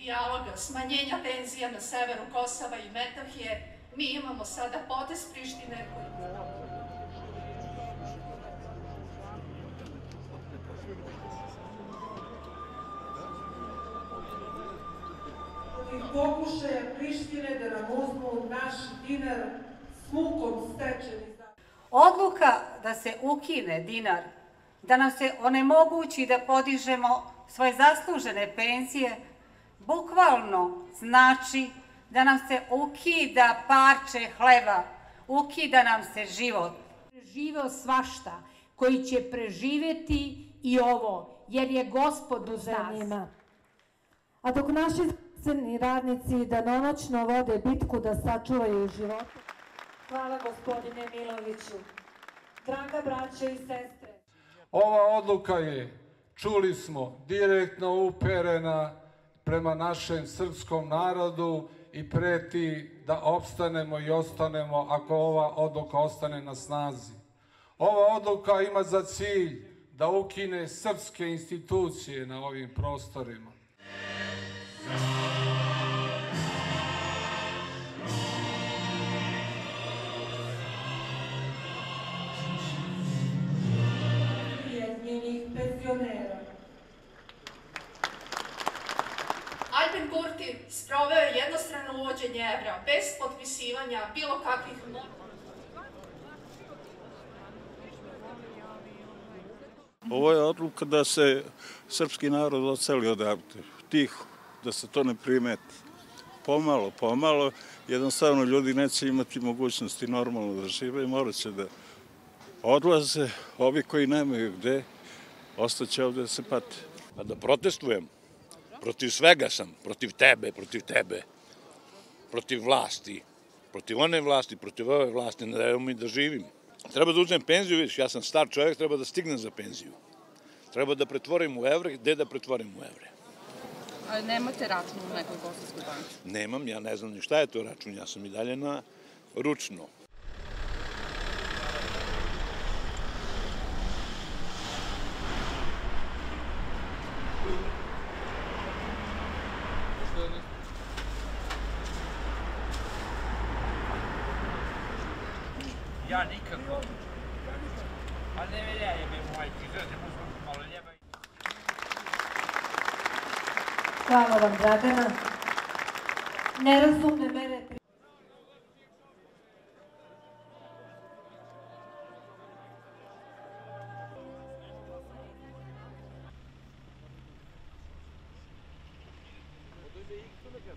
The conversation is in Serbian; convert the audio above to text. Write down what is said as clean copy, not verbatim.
dijaloga, smanjenja tenzija na severu Kosova i Metohije, mi imamo sada potez Prištine koji... Pokušaja Prištine da nam uzmu naš dinar s mukom stečeni. Odluka da se ukine dinar, da nam se onemogući da podižemo svoje zaslužene penzije, bukvalno znači da nam se ukida parče hleba, ukida nam se život. Preživeo svašta, koji će preživeti i ovo, jer je Gospod uz nas. A dok naši zdravstveni radnici danonoćno vode bitku da sačuvaju živote. Hvala gospodine Miloviću. Draga braćo i sestre. Ova odluka je, čuli smo, direktno uperena prema našem srpskom narodu i preti da opstanemo i ostanemo ako ova odluka ostane na snazi. Ova odluka ima za cilj da ukine srpske institucije na ovim prostorima. Aljbin Kurti sproveo je jednostrano uvođenje evra, bez potpisivanja bilo kakvih... Ovo je odluka da se srpski narod odseli odavde, tiho, da se to ne primeti. Pomalo, jednostavno ljudi neće imati mogućnosti normalno da žive i morat će da odlaze, ovi koji nemaju gde, ostaće ovde da se pate. Pa da protestujem, protiv svega sam, protiv tebe, protiv vlasti, protiv one vlasti, protiv ove vlasti, ne daju mi da živim. Treba da uzmem penziju, vidiš, ja sam star čovjek, treba da stignem za penziju. Treba da pretvorim u evre, gde da pretvorim u evre? A nemate račun u nekoj kosovskoj banci? Nemam, ja ne znam ni šta je to račun, ja sam i dalje na ručno. Ja nikako. A ne velja je me moj pizor, ne možemo malo ljeba. Hvala vam, Dragana. Nerazumne mere... Odojde ilk